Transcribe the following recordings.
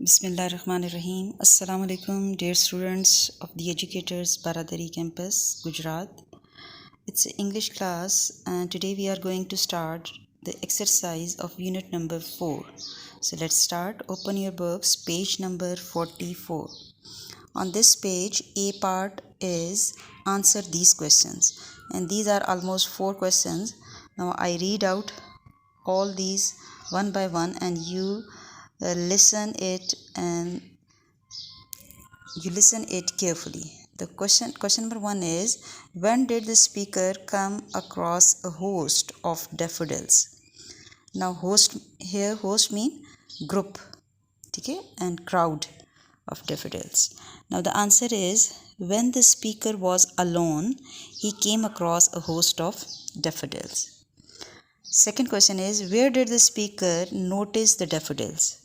Bismillahirrahmanirrahim. Assalamu alaikum, dear students of the Educators Baradari campus, Gujarat. It's an English class, and today we are going to start the exercise of unit number 4. So let's start. Open your books, page number 44. On this page, A part is answer these questions, and these are almost 4 questions. Now I read out all these one by one, and you listen it carefully. The question number 1 is, when did the speaker come across a host of daffodils? Now host mean group, okay, and crowd of daffodils. Now the answer is, when the speaker was alone, he came across a host of daffodils. Second question is, where did the speaker notice the daffodils?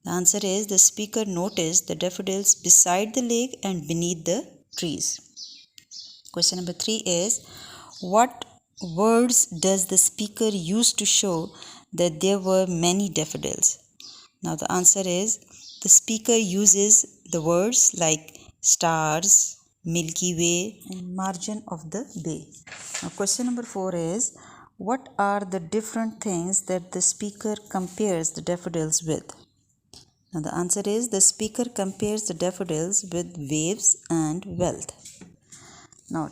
The answer is, the speaker noticed the daffodils beside the lake and beneath the trees. Question number 3 is, what words does the speaker use to show that there were many daffodils? Now the answer is, the speaker uses the words like stars, Milky Way, and margin of the bay. Now question number 4 is, what are the different things that the speaker compares the daffodils with? Now the answer is, the speaker compares the daffodils with waves and wealth. Now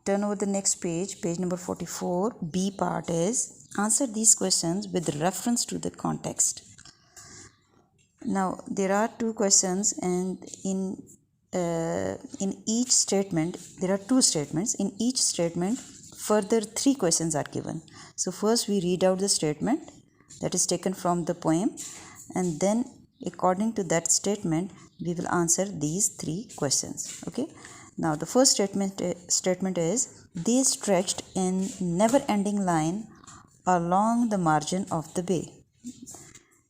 turn over the next page, page number 44. B part is, answer these questions with reference to the context. Now there are 2 questions, and in each statement there are 2 statements. In each statement further 3 questions are given. So first we read out the statement that is taken from the poem, and then according to that statement we will answer these 3 questions. Okay, now the first statement is, they stretched in never ending line along the margin of the bay.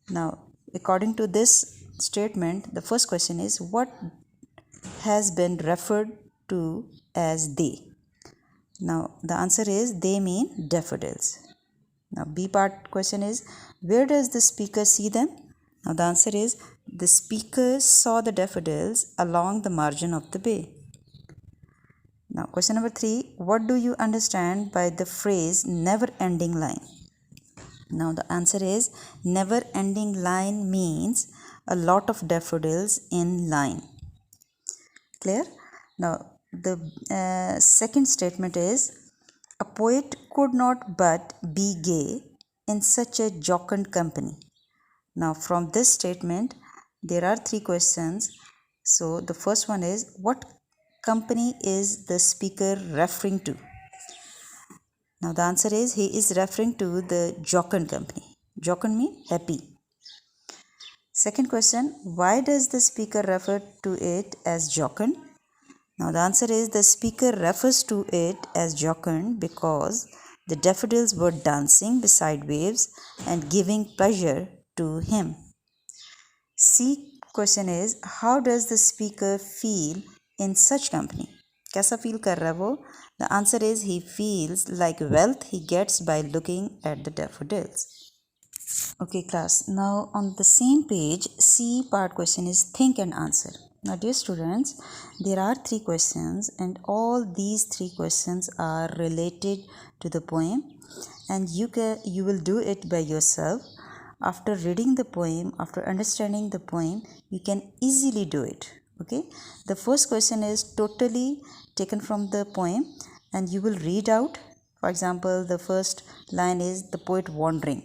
Now according to this statement, the first question is, what has been referred to as they? Now the answer is, they mean daffodils. Now B part question is, where does the speaker see them? Now the answer is, the speaker saw the daffodils along the margin of the bay. Now question number 3, what do you understand by the phrase never ending line? Now the answer is, never ending line means a lot of daffodils in line. Clear? Now the second statement is, a poet could not but be gay in such a jocund company. Now from this statement there are 3 questions. So the first one is, what company is the speaker referring to? Now the answer is, he is referring to the jocund company. Jocund means happy. Second question, why does the speaker refer to it as jocund? Now the answer is, the speaker refers to it as jocund because the daffodils were dancing beside waves and giving pleasure to him. C question is, how does the speaker feel in such company? कैसा feel कर रहा है वो? The answer is, he feels like wealth he gets by looking at the daffodils. Okay class, now on the same page, C part question is, think and answer. Now dear students, there are 3 questions, and all these 3 questions are related to the poem, and you will do it by yourself. After reading the poem, after understanding the poem, you can easily do it. Okay, the first question is totally taken from the poem, and you will read out. For example, the first line is, the poet wandering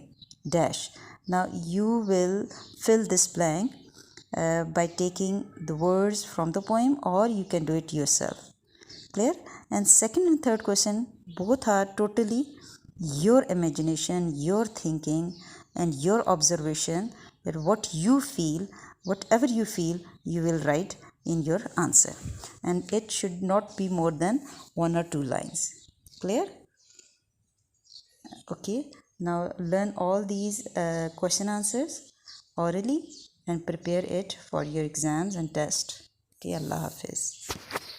dash. Now you will fill this blank by taking the words from the poem, or you can do it yourself. Clear? And second and third question, both are totally your imagination, your thinking, and your observation, that what you feel, whatever you feel, you will write in your answer, and it should not be more than 1 or 2 lines. Clear? Okay, now learn all these question answers orally and prepare it for your exams and test. Okay, Allah Hafiz.